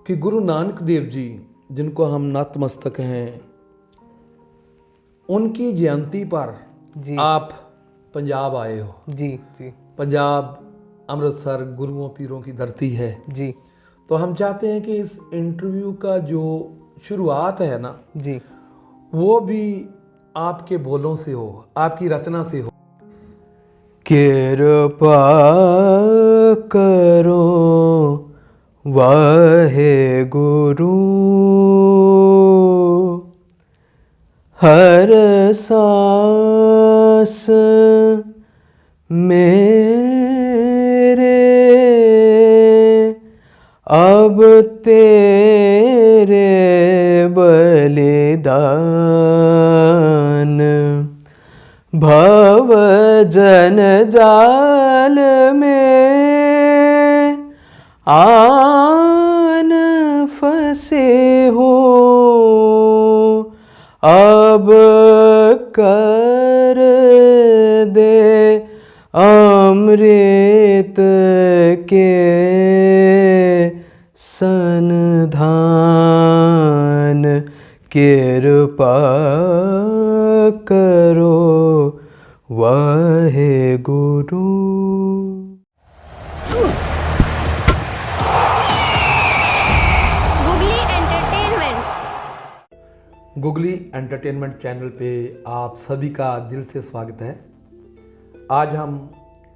कि गुरु नानक देव जी जिनको हम नतमस्तक हैं, उनकी जयंती पर जी आप पंजाब आए हो। जी जी पंजाब अमृतसर गुरुओं पीरों की धरती है। जी तो हम चाहते हैं कि इस इंटरव्यू का जो शुरुआत है ना, जी वो भी आपके बोलों से हो, आपकी रचना से हो। कृपा करो वाहे गुरु, हर सांस मेरे अब तेरे बलिदान, भव जन जाल में आन फंसे हो, अब कर दे अमृत के संधान, कृपा करो Wahe Guru. Googly entertainment channel पे आप सभी का दिल से स्वागत है। आज हम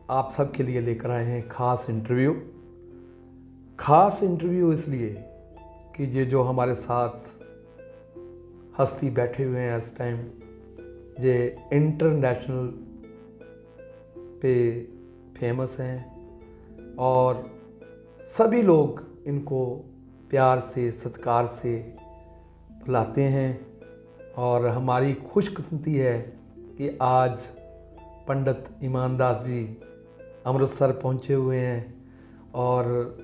आप सब के लिए लेकर आए हैं खास इंटरव्यू इसलिए कि ये जो हमारे साथ हस्ती बैठे हुए हैं इस टाइम, ये इंटरनेशनल पे फेमस हैं और सभी लोग इनको प्यार से सत्कार से बुलाते हैं। और हमारी खुशकिस्मती है कि आज पंडित ईमानदास जी अमृतसर पहुंचे हुए हैं और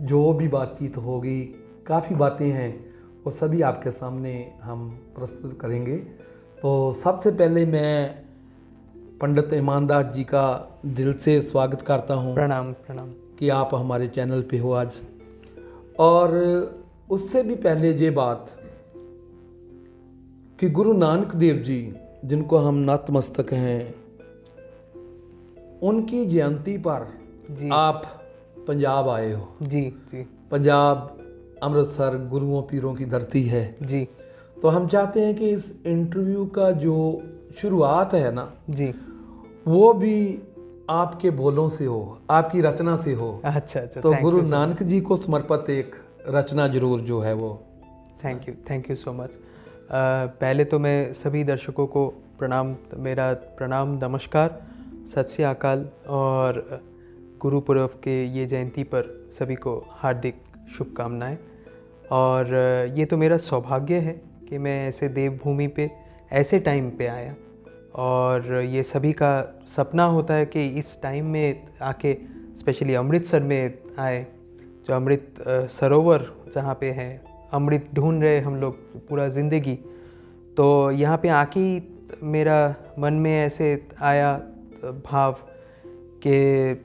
जो भी बातचीत होगी, काफ़ी बातें हैं, वो सभी आपके सामने हम प्रस्तुत करेंगे। तो सबसे पहले मैं पंडित ईमानदास जी का दिल से स्वागत करता हूं। प्रणाम प्रणाम कि आप हमारे चैनल पे हो आज। और उससे भी पहले ये बात कि गुरु नानक देव जी जिनको हम नतमस्तक हैं, उनकी जयंती पर जी आप पंजाब आए हो। जी जी पंजाब अमृतसर गुरुओं पीरों की धरती है। जी तो हम चाहते हैं कि इस इंटरव्यू का जो शुरुआत है ना, जी वो भी आपके बोलों से हो, आपकी रचना से हो। अच्छा अच्छा, तो thank Guru you so Nanak ji को समर्पित एक रचना जरूर जो है वो। Thank you so much. पहले तो मैं सभी दर्शकों को मेरा प्रणाम नमस्कार, सत श्री अकाल, और गुरुपुरब के ये जयंती पर सभी को हार्दिक शुभकामनाएं। और ये तो मेरा सौभाग्य है कि मैं ऐसे देवभूमि पे ऐसे टाइम पे आया, और ये सभी का सपना होता है कि इस टाइम में आके स्पेशली अमृतसर में आए, जो अमृत सरोवर जहाँ पे है, अमृत ढूंढ रहे हम लोग पूरा ज़िंदगी। तो यहाँ पे आके मेरा मन में ऐसे आया भाव कि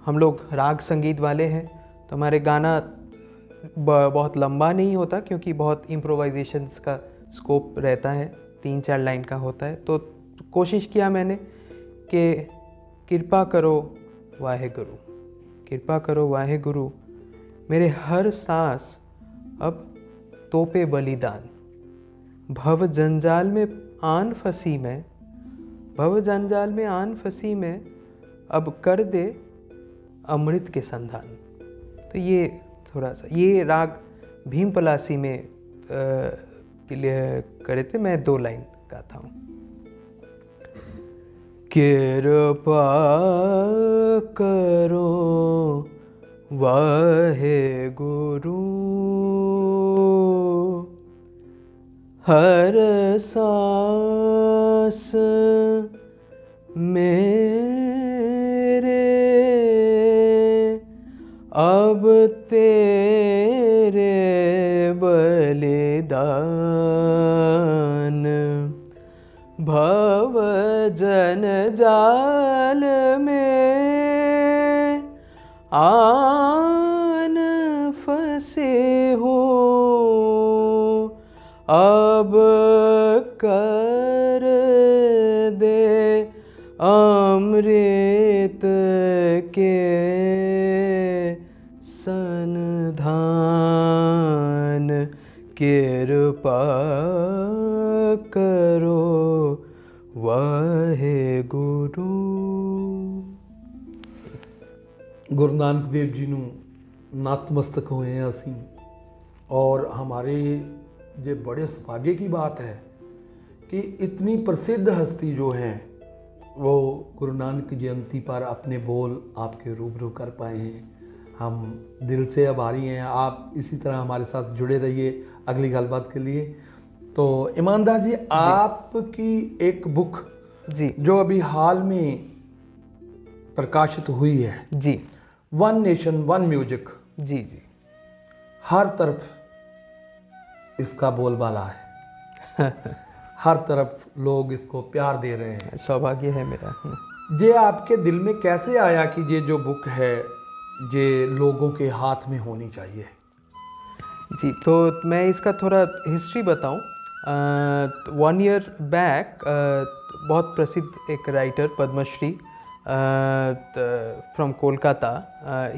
हम लोग राग संगीत वाले हैं, तो हमारे गाना बहुत लंबा नहीं होता क्योंकि बहुत इम्प्रोवाइजेशंस का स्कोप रहता है, 3-4 लाइन का होता है। तो कोशिश किया मैंने कि कृपा करो वाहे गुरु, कृपा करो वाहे गुरु, मेरे हर सांस अब तो पे बलिदान, भव जंजाल में आन फंसी मैं, भव जंजाल में आन फंसी मैं, अब कर दे अमृत के संधान। तो ये थोड़ा सा, ये राग भीम पलासी में के लिए करे थे, मैं 2 लाइन गाता हूँ। कृपा करो वाहे गुरु, हर सांस मेरे अब तेरे बलिदान, भव जन जाल में आन फंसे अब कर दे अमृत के सनधान, कृपा करो वाहे गुरु। गुरु नानक देव जी ਨੂੰ नतमस्तक होए हैं ਅਸੀਂ और हमारे ये बड़े सौभाग्य की बात है कि इतनी प्रसिद्ध हस्ती जो हैं वो गुरु नानक जयंती पर अपने बोल आपके रूबरू कर पाए हैं। हम दिल से आभारी हैं। आप इसी तरह हमारे साथ जुड़े रहिए अगली गलबात के लिए। तो ईमानदार जी, आपकी एक बुक जी जो अभी हाल में प्रकाशित हुई है, जी वन नेशन वन म्यूजिक, जी जी हर तरफ इसका बोलबाला है हर तरफ लोग इसको प्यार दे रहे हैं। सौभाग्य है मेरा। ये आपके दिल में कैसे आया कि ये जो बुक है ये लोगों के हाथ में होनी चाहिए? जी, तो मैं इसका थोड़ा हिस्ट्री बताऊं। 1 ईयर बैक बहुत प्रसिद्ध एक writer Padmashri from Kolkata,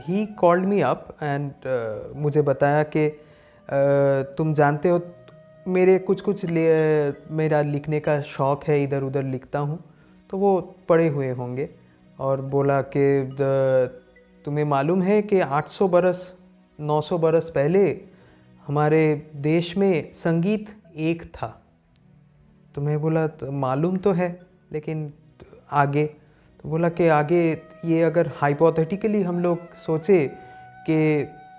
he called me up and मुझे बताया कि तुम जानते हो मेरे कुछ मेरा लिखने का शौक़ है, इधर उधर लिखता हूँ, तो वो पढ़े हुए होंगे और बोला कि तुम्हें मालूम है कि 800 बरस 900 बरस पहले हमारे देश में संगीत एक था। तो मैं बोला तो मालूम तो है, लेकिन आगे? तो बोला कि आगे ये अगर हाइपोथेटिकली हम लोग सोचे कि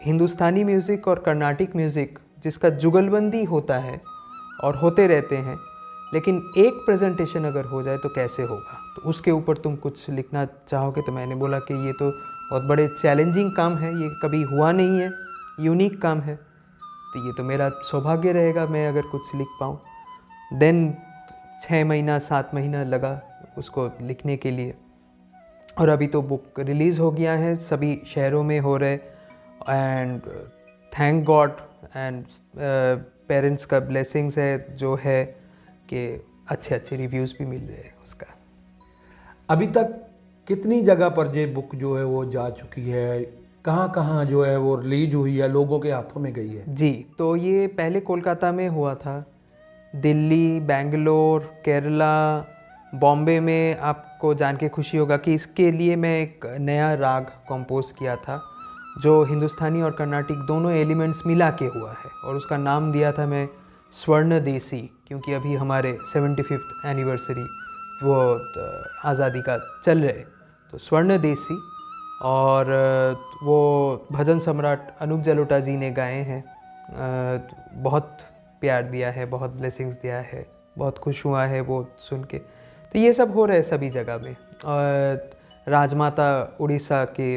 हिंदुस्तानी म्यूज़िक और कर्नाटिक म्यूज़िक जिसका जुगलबंदी होता है और होते रहते हैं, लेकिन एक प्रेजेंटेशन अगर हो जाए तो कैसे होगा, तो उसके ऊपर तुम कुछ लिखना चाहोगे? तो मैंने बोला कि ये तो बहुत बड़े चैलेंजिंग काम है, ये कभी हुआ नहीं है, यूनिक काम है, तो ये तो मेरा सौभाग्य रहेगा मैं अगर कुछ लिख पाऊँ। देन 6 महीना 7 महीना लगा उसको लिखने के लिए, और अभी तो बुक रिलीज़ हो गया है, सभी शहरों में हो रहे, and thank God and parents का ब्लेसिंग्स है जो है कि अच्छे अच्छे रिव्यूज़ भी मिल रहे हैं उसका। अभी तक कितनी जगह पर ये बुक जो है वो जा चुकी है? कहाँ कहाँ जो है वो रिलीज हुई है, लोगों के हाथों में गई है? जी, तो ये पहले कोलकाता में हुआ था, दिल्ली, बेंगलोर, केरला, बॉम्बे में आपको जान के खुशी होगा कि इसके लिए मैं एक नया राग कंपोज किया था जो हिंदुस्तानी और कर्नाटिक दोनों एलिमेंट्स मिला के हुआ है, और उसका नाम दिया था मैं स्वर्ण देसी, क्योंकि अभी हमारे 75th एनिवर्सरी वो आज़ादी का चल रहे, तो स्वर्ण देसी। और वो भजन सम्राट अनूप जलोटा जी ने गाए हैं, बहुत प्यार दिया है, बहुत ब्लेसिंग्स दिया है, बहुत खुश हुआ है वो सुन के। तो ये सब हो रहा है सभी जगह में। और राजमाता उड़ीसा के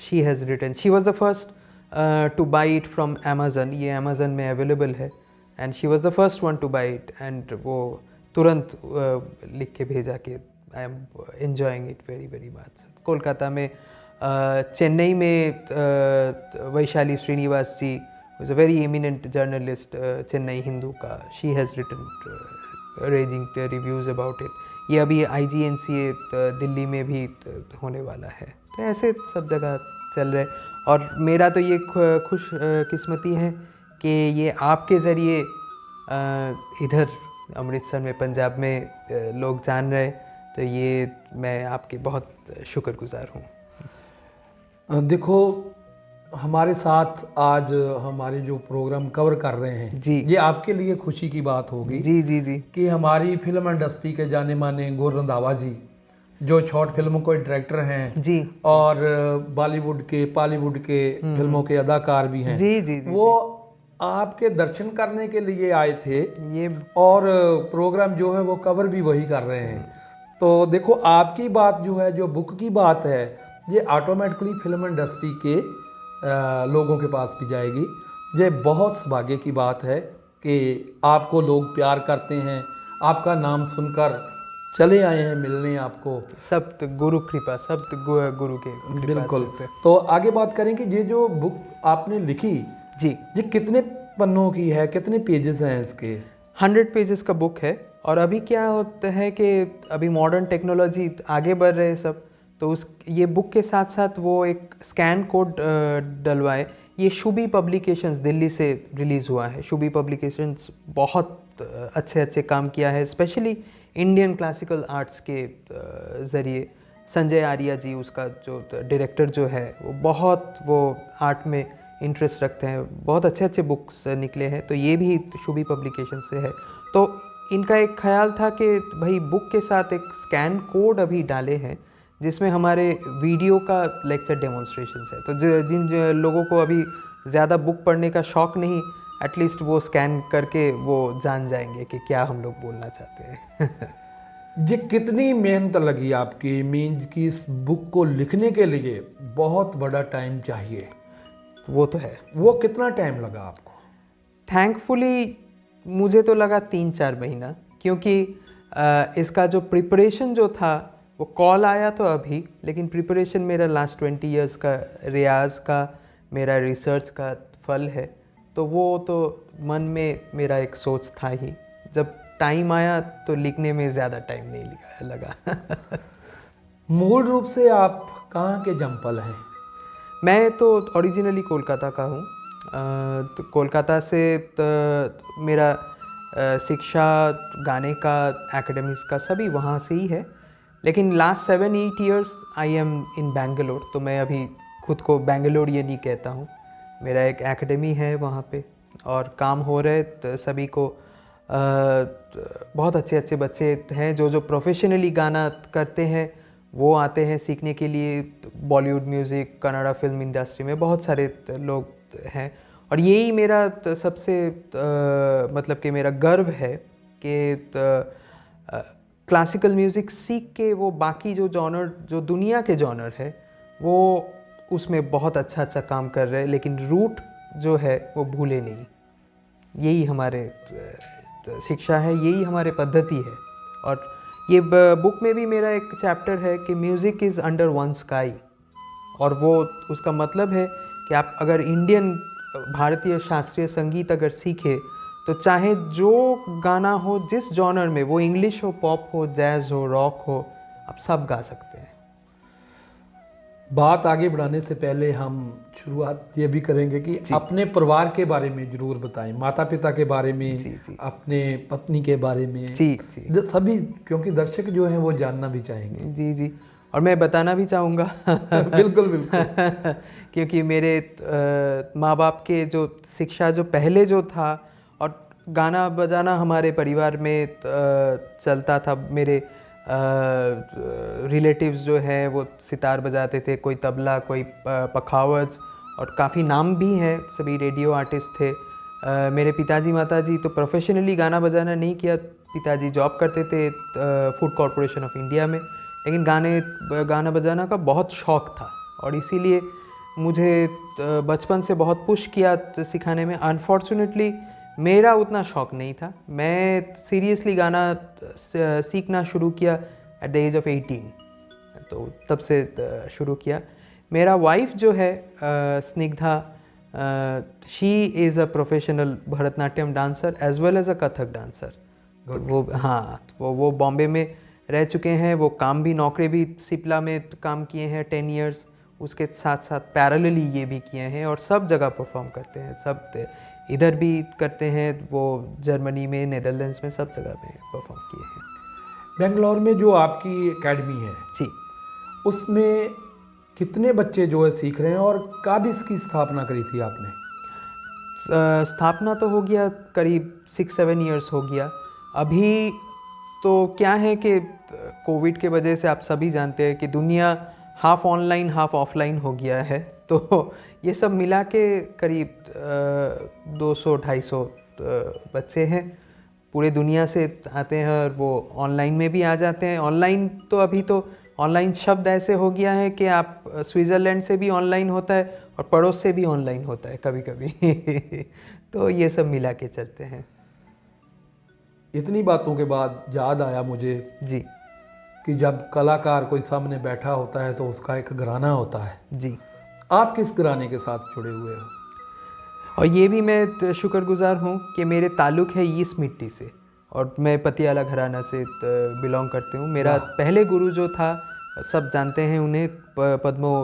she has written, she was the first to buy it from Amazon, ये अमेज़न में अवेलेबल है, and she was the first one to buy it, and वो तुरंत लिख के भेजा कि I am enjoying it very very much. Kolkata में चेन्नई में वैशाली श्रीनिवास जी was a very eminent journalist, Chennai Hindu का, she has written raging reviews about it। ये अभी IGNCA दिल्ली में भी होने वाला है, तो ऐसे सब जगह चल रहे। और मेरा तो ये खुश किस्मती है कि ये आपके ज़रिए इधर अमृतसर में, पंजाब में लोग जान रहे, तो ये मैं आपके बहुत शुक्रगुजार हूँ। देखो, हमारे साथ आज हमारे जो प्रोग्राम कवर कर रहे हैं जी, ये आपके लिए खुशी की बात होगी जी जी जी कि हमारी फिल्म इंडस्ट्री के जाने माने गौर रंधावा जी, जो शॉर्ट फिल्मों के डायरेक्टर हैं जी, और बॉलीवुड के बॉलीवुड के फिल्मों के अदाकार भी हैं, जी जी जी, वो आपके दर्शन करने के लिए आए थे, ये और प्रोग्राम जो है वो कवर भी वही कर रहे हैं। तो देखो, आपकी बात जो है, जो बुक की बात है, ये ऑटोमेटिकली फिल्म इंडस्ट्री के लोगों के पास भी जाएगी। ये बहुत सौभाग्य की बात है कि आपको लोग प्यार करते हैं, आपका नाम सुनकर चले आए हैं मिलने आपको। सब गुरु कृपा, सब गुरु के कृपा बिल्कुल। से। तो आगे बात करें कि ये जो बुक आपने लिखी जी, ये कितने पन्नों की है, कितने पेजेस हैं इसके? 100 पेजेस का बुक है। और अभी क्या होता है कि अभी मॉडर्न टेक्नोलॉजी आगे बढ़ रहे हैं सब, तो उस ये बुक के साथ साथ वो एक स्कैन कोड डलवाए। ये शुभी पब्लिकेशंस दिल्ली से रिलीज़ हुआ है। शुभी पब्लिकेशंस बहुत अच्छे अच्छे काम किया है, स्पेशली इंडियन क्लासिकल आर्ट्स के ज़रिए। संजय आर्या जी उसका जो डायरेक्टर जो है वो बहुत वो आर्ट में इंटरेस्ट रखते हैं। बहुत अच्छे अच्छे बुक्स निकले हैं, तो ये भी शुभी पब्लिकेशन से है। तो इनका एक ख्याल था कि भाई बुक के साथ एक स्कैन कोड अभी डाले हैं जिसमें हमारे वीडियो का लेक्चर डेमोन्स्ट्रेशंस है। तो जिन लोगों को अभी ज़्यादा बुक पढ़ने का शौक़ नहीं, एटलीस्ट वो स्कैन करके वो जान जाएंगे कि क्या हम लोग बोलना चाहते हैं। जी, कितनी मेहनत लगी आपकी? मीन्स कि इस बुक को लिखने के लिए बहुत बड़ा टाइम चाहिए। वो तो है। वो कितना टाइम लगा आपको? थैंकफुली मुझे तो लगा 3-4 महीना, क्योंकि इसका जो प्रिपरेशन जो था वो कॉल आया तो अभी, लेकिन प्रिपरेशन मेरा लास्ट 20 इयर्स का रियाज का, मेरा रिसर्च का फल है। तो वो तो मन में मेरा एक सोच था ही। जब टाइम आया तो लिखने में ज़्यादा टाइम नहीं लगा। मूल रूप से आप कहाँ के जमपल हैं? मैं तो ओरिजिनली कोलकाता का हूँ। तो कोलकाता से मेरा शिक्षा, गाने का, एकेडमिक्स का सभी वहाँ से ही है। लेकिन लास्ट 7-8 इयर्स आई एम इन बेंगलोर। तो मैं अभी खुद को बेंगलोरियन ही कहता हूँ। मेरा एक एकेडमी है वहाँ पे और काम हो रहे। तो सभी को बहुत अच्छे अच्छे बच्चे हैं जो प्रोफेशनली गाना करते हैं, वो आते हैं सीखने के लिए। Bollywood music, Kannada film industry में बहुत सारे लोग हैं। और यही मेरा सबसे मतलब कि मेरा गर्व है कि क्लासिकल म्यूज़िक सीख के वो बाकी जो जॉनर, जो दुनिया के जॉनर है, वो उसमें बहुत अच्छा अच्छा काम कर रहे हैं, लेकिन रूट जो है वो भूले नहीं। यही हमारे शिक्षा है, यही हमारे पद्धति है। और ये बुक में भी मेरा एक चैप्टर है कि music is under one sky. और वो उसका मतलब है कि आप अगर इंडियन भारतीय शास्त्रीय संगीत अगर सीखे तो चाहे जो गाना हो, जिस जॉनर में, वो इंग्लिश हो, पॉप हो, जैज़ हो, रॉक हो, आप सब गा सकते हैं। बात आगे बढ़ाने से पहले हम शुरुआत ये भी करेंगे कि अपने परिवार के बारे में ज़रूर बताएं, माता पिता के बारे में, जी। अपने पत्नी के बारे में। जी। सभी, क्योंकि दर्शक जो हैं वो जानना भी चाहेंगे। जी। और मैं बताना भी चाहूँगा। बिल्कुल बिल्कुल। क्योंकि मेरे माँ बाप के जो शिक्षा जो पहले जो था, और गाना बजाना हमारे परिवार में चलता था। मेरे रिलेटिव्स जो हैं वो सितार बजाते थे, कोई तबला, कोई पखावज, और काफ़ी नाम भी हैं, सभी रेडियो आर्टिस्ट थे। मेरे पिताजी माताजी तो प्रोफेशनली गाना बजाना नहीं किया। पिताजी जॉब करते थे फूड कॉरपोरेशन ऑफ इंडिया में, लेकिन गाना बजाना का बहुत शौक़ था। और इसीलिए मुझे बचपन से बहुत पुश किया सिखाने में। अनफॉर्चुनेटली मेरा उतना शौक़ नहीं था। मैं सीरियसली गाना सीखना शुरू किया एट द एज ऑफ 18, तो तब से शुरू किया। मेरा वाइफ जो है Snigdha, she is a professional Bharatanatyam dancer as well as a Kathak dancer. तो वो बॉम्बे में रह चुके हैं। वो काम भी, नौकरी भी सिप्ला में काम किए हैं 10 इयर्स। उसके साथ साथ पैरेलली ये भी किए हैं, और सब जगह परफॉर्म करते हैं। सब इधर भी करते हैं, वो जर्मनी में, नेदरलैंड्स में, सब जगह पे परफॉर्म किए हैं। बेंगलोर में जो आपकी एकेडमी है जी, उसमें कितने बच्चे जो है सीख रहे हैं, और कब इसकी स्थापना करी थी आपने? स्थापना तो हो गया करीब 6-7 इयर्स हो गया। अभी तो क्या है कि कोविड के वजह से आप सभी जानते हैं कि दुनिया हाफ ऑनलाइन हाफ ऑफलाइन हो गया है। तो ये सब मिला के करीब 200-250 बच्चे हैं, पूरे दुनिया से आते हैं, और वो ऑनलाइन में भी आ जाते हैं। ऑनलाइन तो अभी तो ऑनलाइन शब्द ऐसे हो गया है कि आप स्विट्ज़रलैंड से भी ऑनलाइन होता है और पड़ोस से भी ऑनलाइन होता है कभी कभी। तो ये सब मिला के चलते हैं। इतनी बातों के बाद याद आया मुझे जी कि जब कलाकार कोई सामने बैठा होता है तो उसका एक घराना होता है। जी। आप किस घराने के साथ जुड़े हुए हो? और ये भी मैं शुक्रगुजार हूँ कि मेरे ताल्लुक़ है इस मिट्टी से, और मैं पतियाला घराना से बिलोंग करती हूँ। मेरा पहले गुरु जो था, सब जानते हैं उन्हें, पद्म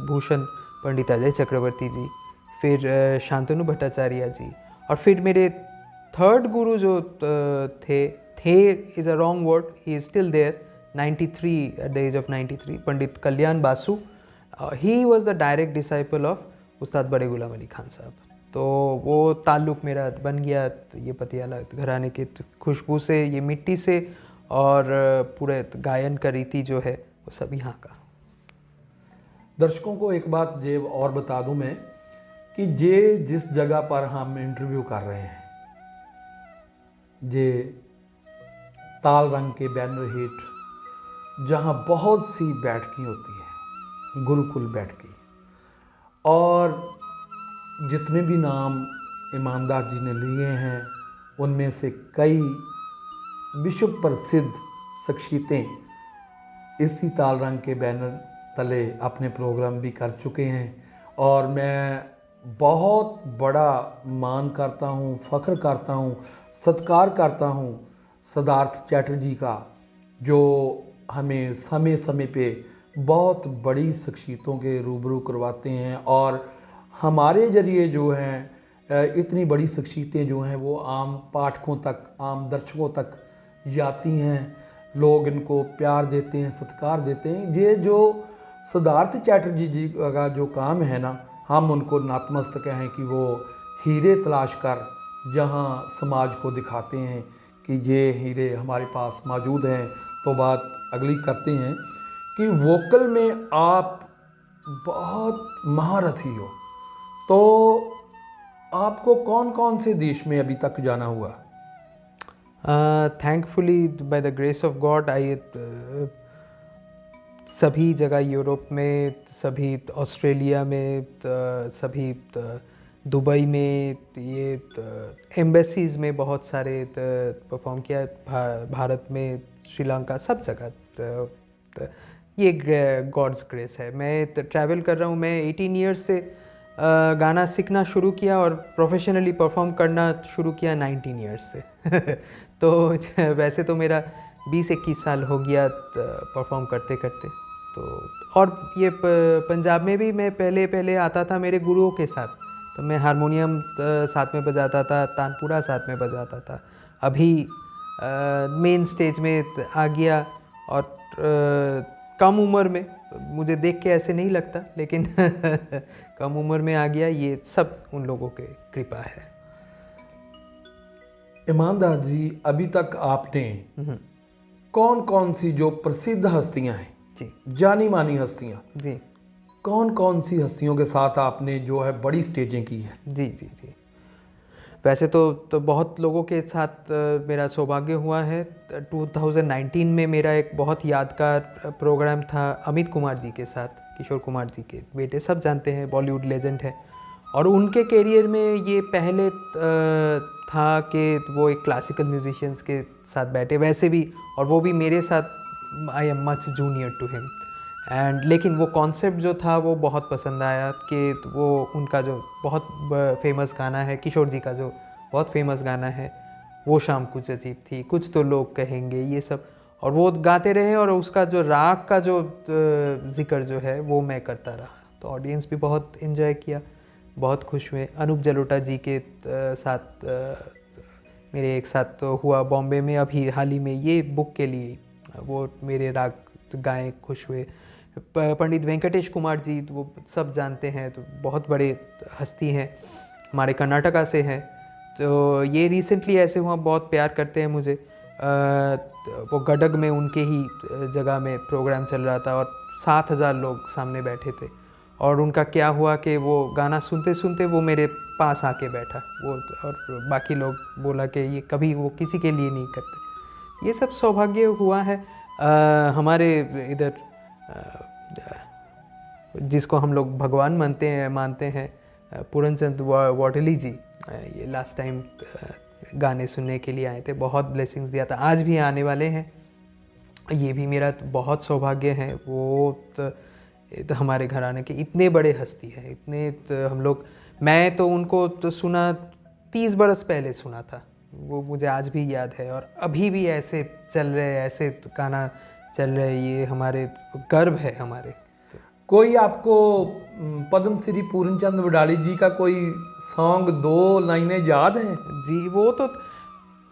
भूषण पंडित अजय चक्रवर्ती जी, फिर शांतनु भट्टाचार्य जी, और फिर मेरे थर्ड गुरु जो थे is a wrong word, he is still there, 93 at the age of 93, Pandit Kalyan Basu. He was the direct disciple of Ustad Bade Ghulam Ali Khan साहब। तो वो ताल्लुक़ मेरा बन गया ये पतियाला घराने की खुशबू से, ये मिट्टी से, और पूरे गायन का रीति जो है वो सब यहाँ का। दर्शकों को एक बात ये और बता दूं मैं कि ये जिस जगह पर हम इंटरव्यू कर रहे हैं, ये ताल रंग के बैनर हेठ जहाँ बहुत सी बैठकी होती हैं, गुरुकुल बैठकी, और जितने भी नाम ईमानदार जी ने लिए हैं उनमें से कई विश्व प्रसिद्ध शख्सियतें इसी ताल रंग के बैनर तले अपने प्रोग्राम भी कर चुके हैं। और मैं बहुत बड़ा मान करता हूँ, फ़ख्र करता हूँ, सत्कार करता हूँ सिद्धार्थ चैटर्जी का, जो हमें समय समय पे बहुत बड़ी शख्सियतों के रूबरू करवाते हैं, और हमारे ज़रिए जो हैं इतनी बड़ी शख्सियतें जो हैं वो आम पाठकों तक, आम दर्शकों तक जाती हैं, लोग इनको प्यार देते हैं, सत्कार देते हैं। ये जो सिद्धार्थ चैटर्जी जी का जो काम है ना, हम उनको नतमस्तक हैं कि वो हीरे तलाश कर जहाँ समाज को दिखाते हैं कि ये हीरे हमारे पास मौजूद हैं। तो बात अगली करते हैं कि वोकल में आप बहुत महारथी हो, तो आपको कौन कौन से देश में अभी तक जाना हुआ? Thankfully by the grace of God I सभी जगह, यूरोप में, सभी ऑस्ट्रेलिया में, सभी दुबई में, ये एम्बेसीज़ में बहुत सारे परफॉर्म किया, भारत में, श्रीलंका, सब जगह। ये गॉड्स ग्रेस है। मैं ट्रैवल कर रहा हूँ। मैं 18 ईयर्स से गाना सीखना शुरू किया और प्रोफेशनली परफॉर्म करना शुरू किया 19 ईयर्स से। तो वैसे तो मेरा 20-21 साल हो गया परफॉर्म करते करते। तो और ये पंजाब में भी मैं पहले आता था मेरे गुरुओं के साथ, तो मैं हारमोनियम साथ में बजाता था, तानपुरा साथ में बजाता था। अभी मेन स्टेज में आ गया, और कम उम्र में, मुझे देख के ऐसे नहीं लगता, लेकिन कम उम्र में आ गया, ये सब उन लोगों के कृपा है। ईमानदार जी, अभी तक आपने कौन कौन सी जो प्रसिद्ध हस्तियां हैं जी, जानी मानी हस्तियां जी, कौन कौन सी हस्तियों के साथ आपने जो है बड़ी स्टेजें की हैं? जी जी जी, वैसे तो बहुत लोगों के साथ मेरा सौभाग्य हुआ है। 2019 में मेरा एक बहुत यादगार प्रोग्राम था अमित कुमार जी के साथ, किशोर कुमार जी के बेटे, सब जानते हैं, बॉलीवुड लेजेंड है। और उनके करियर में ये पहले था कि वो एक क्लासिकल म्यूजिशियंस के साथ बैठे, वैसे भी, और वो भी मेरे साथ, I am much junior to him, and लेकिन वो कॉन्सेप्ट जो था वो बहुत पसंद आया कि वो उनका जो बहुत फेमस गाना है, किशोर जी का जो बहुत फेमस गाना है, वो शाम कुछ अजीब थी, कुछ तो लोग कहेंगे, ये सब, और वो गाते रहे, और उसका जो राग का जो जिक्र जो है वो मैं करता रहा। तो ऑडियंस भी बहुत इन्जॉय किया, बहुत खुश हुए। अनूप जलोटा जी के साथ मेरे एक साथ तो हुआ बॉम्बे में, अभी हाल ही में, ये बुक के लिए, वो मेरे राग गाएं, खुश हुए। पंडित वेंकटेश कुमार जी, वो सब जानते हैं, तो बहुत बड़े हस्ती हैं, हमारे कर्नाटका से हैं। तो ये रिसेंटली ऐसे हुआ, बहुत प्यार करते हैं मुझे। वो गडग में उनके ही जगह में प्रोग्राम चल रहा था, और 7,000 लोग सामने बैठे थे, और उनका क्या हुआ कि वो गाना सुनते सुनते वो मेरे पास आके बैठा, वो, और बाकी लोग बोला कि ये कभी वो किसी के लिए नहीं करते। ये सब सौभाग्य हुआ है। हमारे इधर जिसको हम लोग भगवान मानते हैं, पूरनचंद वाटली जी, ये लास्ट टाइम गाने सुनने के लिए आए थे, बहुत ब्लेसिंग्स दिया था, आज भी आने वाले हैं। ये भी मेरा बहुत सौभाग्य है। वो तो हमारे घराने के इतने बड़े हस्ती हैं, इतने हम लोग, मैं तो उनको तो सुना 30 बरस पहले सुना था, वो मुझे आज भी याद है। और अभी भी ऐसे चल रहे, ऐसे गाना चल रहे, ये हमारे गर्व है हमारे। कोई आपको पद्म श्री पूर्णचंद बड़ाली जी का कोई सॉन्ग 2 लाइनें याद हैं? जी, वो तो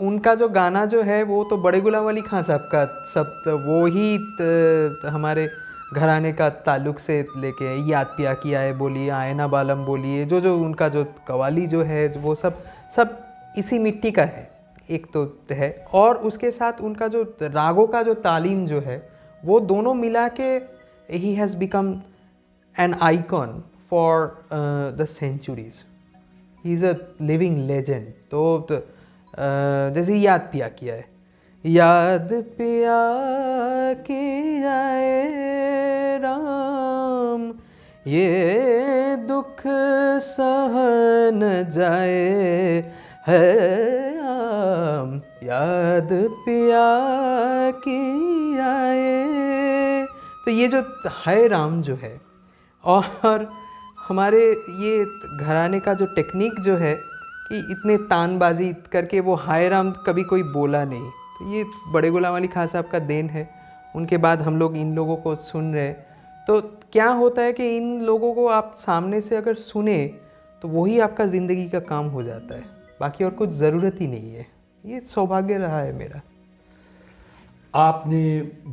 उनका जो गाना जो है वो तो बड़े गुलाम अली खां साहब का, सब तो वो ही हमारे घराने का ताल्लुक से लेके है। याद पिया किया है बोलिए, आए ना बालम बोलिए, जो जो उनका जो कवाली जो है वो सब सब इसी मिट्टी का है, एक तो है। और उसके साथ उनका जो रागों का जो तालीम जो है वो दोनों मिला के he has become an icon for the centuries. He is a living legend. तो जैसे याद पिया किया है, याद पिया की जाए राम, ये दुख सह न जाए है आम, याद पिया की आए। तो ये जो है राम जो है, और हमारे ये घराने का जो टेक्निक जो है कि इतने तानबाजी करके वो हाय राम कभी कोई बोला नहीं, तो ये बड़े गुलाम अली खां साहब का देन है। उनके बाद हम लोग इन लोगों को सुन रहे, तो क्या होता है कि इन लोगों को आप सामने से अगर सुने तो वही आपका ज़िंदगी का काम हो जाता है, बाकी और कुछ ज़रूरत ही नहीं है। ये सौभाग्य रहा है मेरा। आपने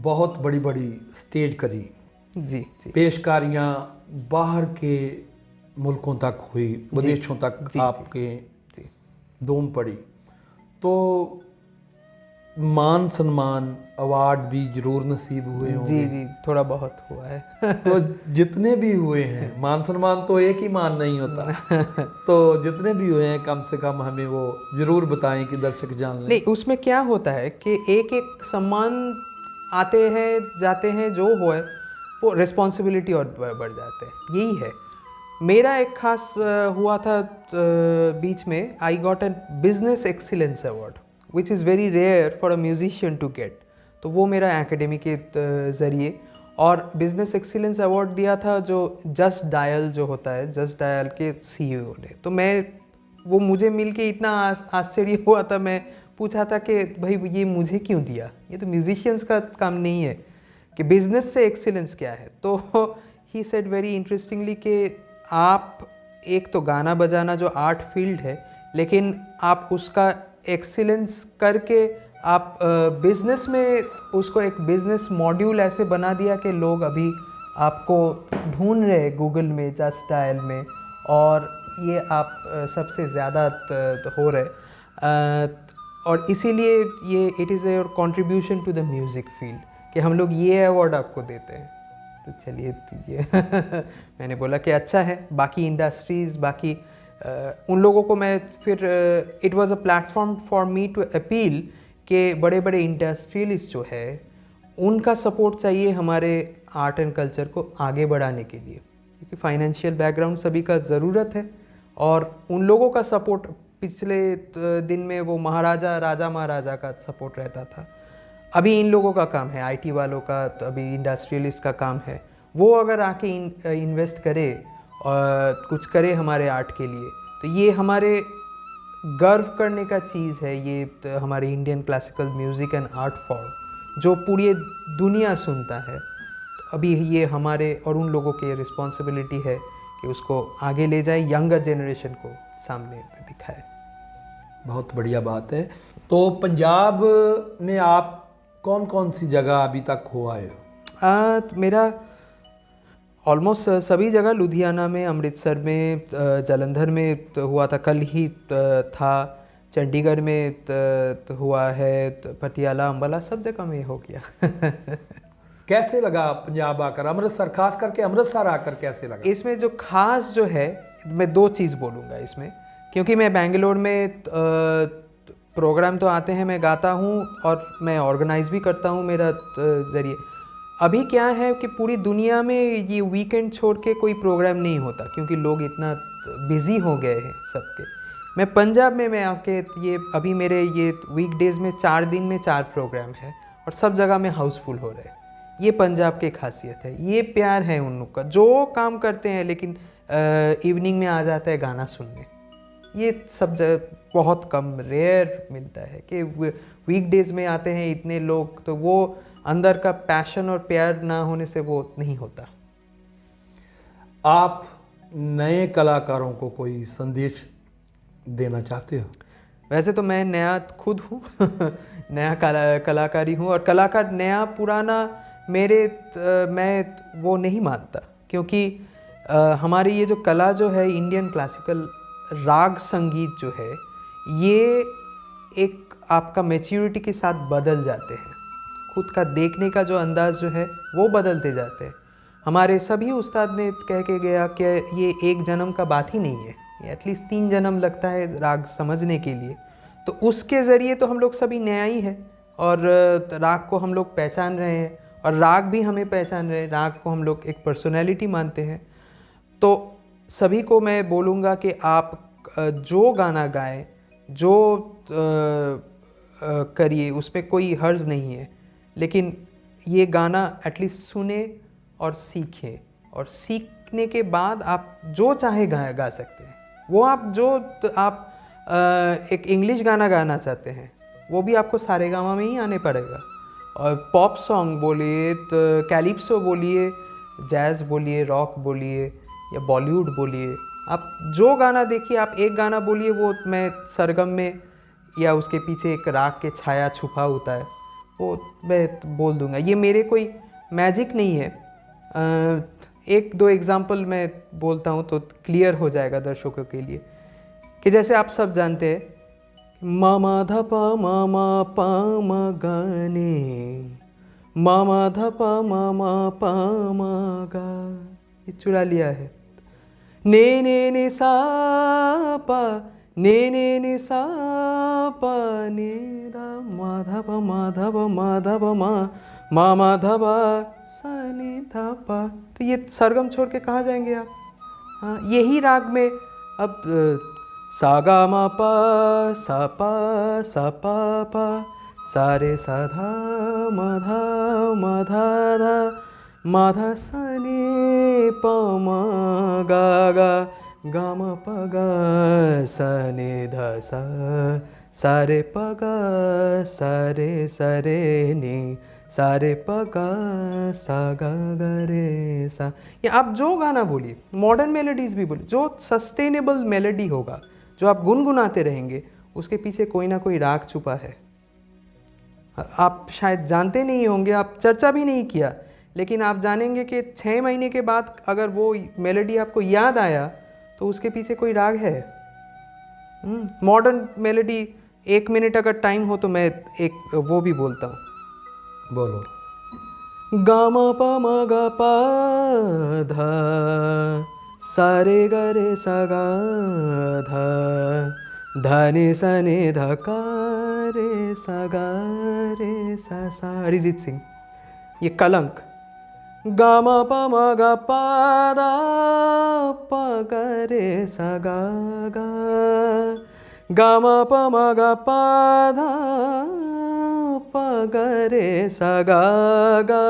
बहुत बड़ी बड़ी स्टेज करी, जी जी, पेशकारियाँ बाहर के मुल्कों तक हुई, विदेशों तक जी, आपके जी। धूम पड़ी, तो मान सम्मान अवार्ड भी जरूर नसीब हुए होंगे। जी जी, थोड़ा बहुत हुआ है। तो जितने भी हुए हैं, मान सम्मान तो एक ही मान नहीं होता, तो जितने भी हुए हैं कम से कम हमें वो जरूर बताएं कि दर्शक जान लें। नहीं, उसमें क्या होता है कि एक एक सम्मान आते हैं जाते हैं, जो हो है वो रिस्पॉन्सिबिलिटी और बढ़ जाते हैं, यही है। मेरा एक खास हुआ था बीच में, I got a business excellence award which is very rare for a musician to get. तो वो मेरा एकेडमी के ज़रिए, और बिजनेस एक्सीलेंस अवार्ड दिया था जो जस्ट डायल जो होता है, जस्ट डायल के सीईओ ने। तो मैं वो मुझे मिल के इतना आश्चर्य हुआ था, मैं पूछा था कि भाई ये मुझे क्यों दिया, ये तो म्यूजिशियंस का काम नहीं है कि बिजनेस से एक्सीलेंस क्या है। तो ही सेड वेरी इंटरेस्टिंगली कि आप एक तो गाना बजाना जो आर्ट फील्ड है, लेकिन आप उसका एक्सीलेंस करके आप बिजनेस में उसको एक बिजनेस मॉड्यूल ऐसे बना दिया कि लोग अभी आपको ढूंढ रहे गूगल में, जस्ट डायल में, और ये आप सबसे ज़्यादा हो रहे। और इसीलिए ये it is your contribution to the music field कि हम लोग ये अवार्ड आपको देते हैं। तो चलिए ये मैंने बोला कि अच्छा है। बाकी इंडस्ट्रीज़, बाकी उन लोगों को मैं फिर it was a platform for me to appeal कि बड़े बड़े इंडस्ट्रियलिस्ट जो है उनका सपोर्ट चाहिए हमारे आर्ट एंड कल्चर को आगे बढ़ाने के लिए, क्योंकि फाइनेंशियल बैकग्राउंड सभी का ज़रूरत है। और उन लोगों का सपोर्ट पिछले दिन में वो महाराजा राजा महाराजा का सपोर्ट रहता था, अभी इन लोगों का काम है, आईटी वालों का, तो अभी इंडस्ट्रियलिस्ट का काम है। वो अगर आके इन्वेस्ट करे और कुछ करे हमारे आर्ट के लिए, तो ये हमारे गर्व करने का चीज़ है। ये तो हमारे Indian classical music and art form जो पूरी दुनिया सुनता है, तो अभी ये हमारे और उन लोगों की रिस्पॉन्सिबिलिटी है कि उसको आगे ले जाए, यंगर जनरेशन को सामने दिखाए। बहुत बढ़िया बात है। तो पंजाब में आप कौन कौन सी जगह अभी तक हो आए हो? तो मेरा ऑलमोस्ट सभी जगह, लुधियाना में, अमृतसर में, जालंधर में तो हुआ था, कल ही था, चंडीगढ़ में तो हुआ है, पटियाला, अम्बाला, सब जगह में हो गया। कैसे लगा पंजाब आकर, अमृतसर, खास करके अमृतसर आकर कैसे लगा? इसमें जो खास जो है, मैं दो चीज़ बोलूँगा इसमें, क्योंकि मैं बेंगलोर में प्रोग्राम तो आते हैं, मैं गाता हूँ और मैं ऑर्गेनाइज भी करता हूँ मेरा ज़रिए। अभी क्या है कि पूरी दुनिया में ये वीकेंड छोड़ के कोई प्रोग्राम नहीं होता, क्योंकि लोग इतना बिज़ी हो गए हैं सबके। मैं पंजाब में मैं आके ये अभी मेरे ये वीकडेज़ में 4 दिन में 4 प्रोग्राम है और सब जगह में हाउसफुल हो रहे हैं। ये पंजाब की खासियत है, ये प्यार है उन लोग का, जो काम करते हैं लेकिन इवनिंग में आ जाता है गाना सुनने। ये सब बहुत कम, रेयर मिलता है कि वीकडेज में आते हैं इतने लोग, तो वो अंदर का पैशन और प्यार ना होने से वो नहीं होता। आप नए कलाकारों को कोई संदेश देना चाहते हो? वैसे तो मैं नया खुद हूँ नया कलाकारी हूँ, और कलाकार नया पुराना मैं वो नहीं मानता, क्योंकि हमारी ये जो कला जो है, इंडियन क्लासिकल राग संगीत जो है, ये एक आपका मैच्योरिटी के साथ बदल जाते हैं। खुद का देखने का जो अंदाज जो है वो बदलते जाते हैं। हमारे सभी उस्ताद ने कह के गया कि ये एक जन्म का बात ही नहीं है, एटलीस्ट 3 जन्म लगता है राग समझने के लिए। तो उसके ज़रिए तो हम लोग सभी नया ही है, और राग को हम लोग पहचान रहे हैं, और राग भी हमें पहचान रहे हैं। राग को हम लोग एक पर्सनैलिटी मानते हैं। तो सभी को मैं बोलूँगा कि आप जो गाना गाएं, जो करिए, उसमें कोई हर्ज नहीं है, लेकिन ये गाना एटलीस्ट सुने और सीखें, और सीखने के बाद आप जो चाहे गा सकते हैं। वो आप एक इंग्लिश गाना गाना चाहते हैं, वो भी आपको सारेगामा में ही आने पड़ेगा। और पॉप सॉन्ग बोलिए, तो कैलिप्सो बोलिए, जैज़ बोलिए, रॉक बोलिए, या बॉलीवुड बोलिए, आप जो गाना देखिए, आप एक गाना बोलिए, वो मैं सरगम में या उसके पीछे एक राग के छाया छुपा होता है, वो मैं बोल दूंगा। ये मेरे कोई मैजिक नहीं है। 1-2 एग्जांपल मैं बोलता हूँ तो क्लियर हो जाएगा दर्शकों के लिए, कि जैसे आप सब जानते हैं, मामा धपा मामा पामा गाने, मामा धपा मामा पामा गा, ये चुरा लिया है। ने सा पा, ने सा पा, ने दा, माधव माधव माधव मा माधव सा नि धा पा। तो ये सरगम छोड़ के कहाँ जाएंगे आप? हाँ, यही राग में अब सा गा मा पा सा पा पा, सा रे सा धा मा धा धा, माधा सा ने प म गा गा, गा म प गा सा ने धा सा, सा रे प गा सा रे ने, सा रे प गा सा गा गा रे सा। या आप जो गाना बोलिए, मॉडर्न मेलोडीज भी बोलिए, जो सस्टेनेबल मेलोडी होगा, जो आप गुनगुनाते रहेंगे, उसके पीछे कोई ना कोई राग छुपा है। आप शायद जानते नहीं होंगे, आप चर्चा भी नहीं किया, लेकिन आप जानेंगे कि 6 महीने के बाद अगर वो मेलोडी आपको याद आया, तो उसके पीछे कोई राग है। मॉडर्न मेलोडी 1 मिनट अगर टाइम हो तो मैं एक वो भी बोलता हूँ। बोलो। गा म प म ग प धा, सा रे ग रे सा गा धा, धा नि सा नि धा का रे सा गा रे सा सा। अरिजीत सिंह। ये कलंक। गा म प म ग प दा प ग रे सा गा गा, गा म प म ग प धा प ग रे सा गा गा,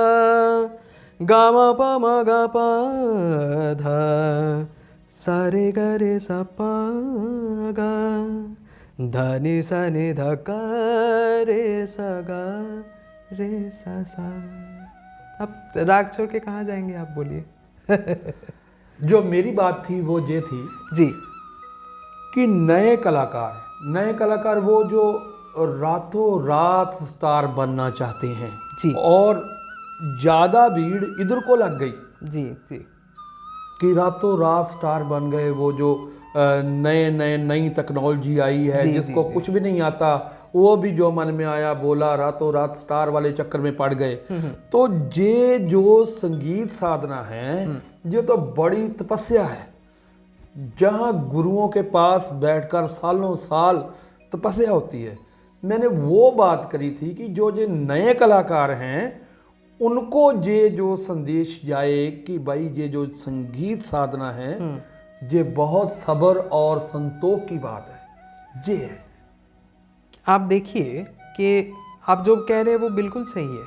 गा म प म ग प धा, सा रे ग रे सा प गा, धा नि सा नि धा का रे सा गा रे सा सा। अब राग छोड़ के कहाँ जाएंगे आप, बोलिए। जो मेरी बात थी वो ये थी जी, कि नए कलाकार वो जो रातों रात स्टार बनना चाहते हैं जी, और ज़्यादा भीड़ इधर को लग गई जी, जी, कि रातों रात स्टार बन गए। वो जो नई टेक्नोलॉजी आई है, जी, जिसको जी, कुछ भी नहीं आता, वो भी जो मन में आया बोला, रातों रात स्टार वाले चक्कर में पड़ गए। तो ये जो संगीत साधना है, ये तो बड़ी तपस्या है, जहाँ गुरुओं के पास बैठकर सालों साल तपस्या होती है। मैंने वो बात करी थी कि जो ये नए कलाकार हैं, उनको ये जो संदेश जाए कि भाई ये जो संगीत साधना है, ये बहुत सब्र और संतोष की बात है। ये है। आप देखिए कि आप जो कह रहे हैं वो बिल्कुल सही है,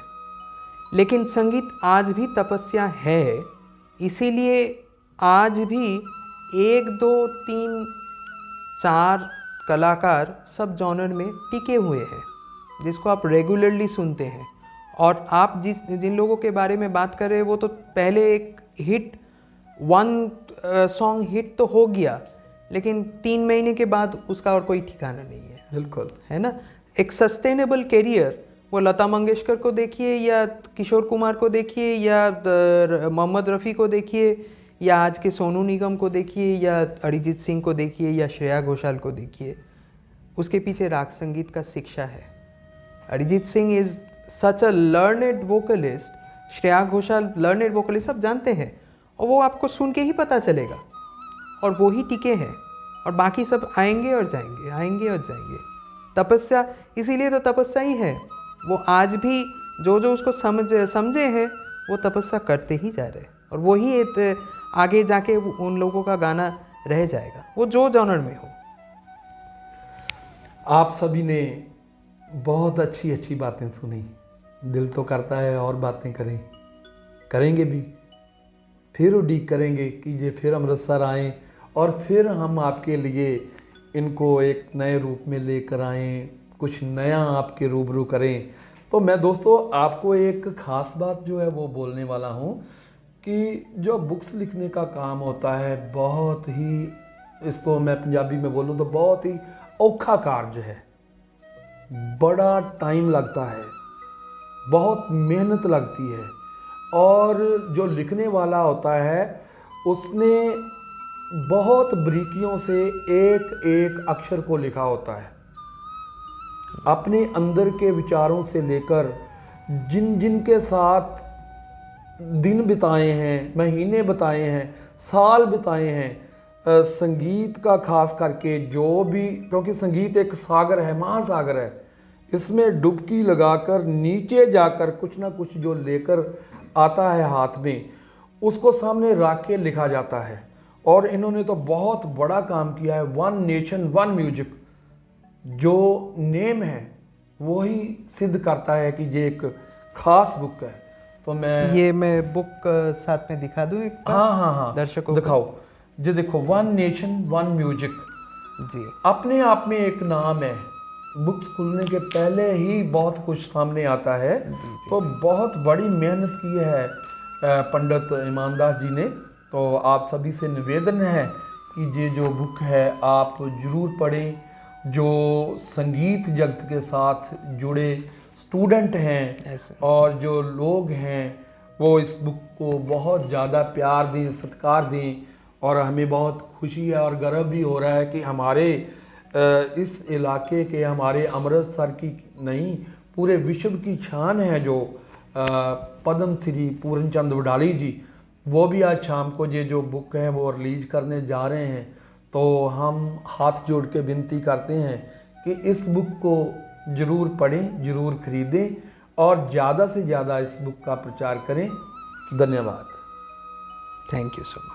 लेकिन संगीत आज भी तपस्या है, इसीलिए आज भी 1, 2, 3, 4 कलाकार सब जॉनर में टिके हुए हैं, जिसको आप रेगुलरली सुनते हैं। और आप जिन लोगों के बारे में बात कर रहे हैं वो तो पहले एक हिट, 1 सॉन्ग हिट तो हो गया, लेकिन 3 महीने के बाद उसका और कोई ठिकाना नहीं है। बिल्कुल, है ना। एक सस्टेनेबल कैरियर, वो लता मंगेशकर को देखिए या किशोर कुमार को देखिए या मोहम्मद रफ़ी को देखिए या आज के सोनू निगम को देखिए या अरिजीत सिंह को देखिए या श्रेया घोषाल को देखिए, उसके पीछे राग संगीत का शिक्षा है। Arijit Singh is such a learned vocalist, Shreya Ghoshal learned vocalist, सब जानते हैं, और वो आपको सुन के ही पता चलेगा, और वो ही टिके हैं, और बाकी सब आएंगे और जाएंगे, आएंगे और जाएंगे। तपस्या, इसीलिए तो तपस्या ही है। वो आज भी जो उसको समझे हैं वो तपस्या करते ही जा रहे हैं, और वही आगे जाके उन लोगों का गाना रह जाएगा, वो जो जॉनर में हो। आप सभी ने बहुत अच्छी अच्छी बातें सुनी, दिल तो करता है और बातें करेंगे भी, फिर उड़ीक करेंगे कि ये फिर अमृतसर आएँ और फिर हम आपके लिए इनको एक नए रूप में लेकर आएँ, कुछ नया आपके रूबरू करें। तो मैं दोस्तों आपको एक ख़ास बात जो है वो बोलने वाला हूँ कि जो बुक्स लिखने का काम होता है, बहुत ही, इसको मैं पंजाबी में बोलूँ तो बहुत ही औखा कार्य है, बड़ा टाइम लगता है, बहुत मेहनत लगती है, और जो लिखने वाला होता है उसने बहुत बारीकियों से एक एक अक्षर को लिखा होता है, अपने अंदर के विचारों से लेकर जिन के साथ दिन बिताए हैं, महीने बिताए हैं, साल बिताए हैं, संगीत का खास करके जो भी, क्योंकि संगीत एक सागर है, महासागर है, इसमें डुबकी लगाकर नीचे जाकर कुछ ना कुछ जो लेकर आता है हाथ में, उसको सामने रख के लिखा जाता है। और इन्होंने तो बहुत बड़ा काम किया है। 1 नेशन 1 म्यूजिक जो नेम है वही सिद्ध करता है कि ये एक खास बुक है। तो मैं बुक साथ में दिखा दूं एक बार? हाँ दर्शकों दिखाओ जी। देखो 1 नेशन 1 म्यूजिक जी अपने आप में एक नाम है। बुक्स खुलने के पहले ही बहुत कुछ सामने आता है। तो बहुत बड़ी मेहनत की है पंडित ईमानदास जी ने। तो आप सभी से निवेदन है कि ये जो बुक है आप ज़रूर पढ़ें। जो संगीत जगत के साथ जुड़े स्टूडेंट हैं और जो लोग हैं वो इस बुक को बहुत ज़्यादा प्यार दें, सत्कार दें। और हमें बहुत खुशी है और गर्व भी हो रहा है कि हमारे इस इलाके के, हमारे अमृतसर की नहीं पूरे विश्व की शान है जो पद्म श्री पूर्ण चंद वडाली जी, वो भी आज शाम को ये जो बुक है वो रिलीज करने जा रहे हैं। तो हम हाथ जोड़ के विनती करते हैं कि इस बुक को ज़रूर पढ़ें, ज़रूर खरीदें और ज़्यादा से ज़्यादा इस बुक का प्रचार करें। धन्यवाद। Thank you so much.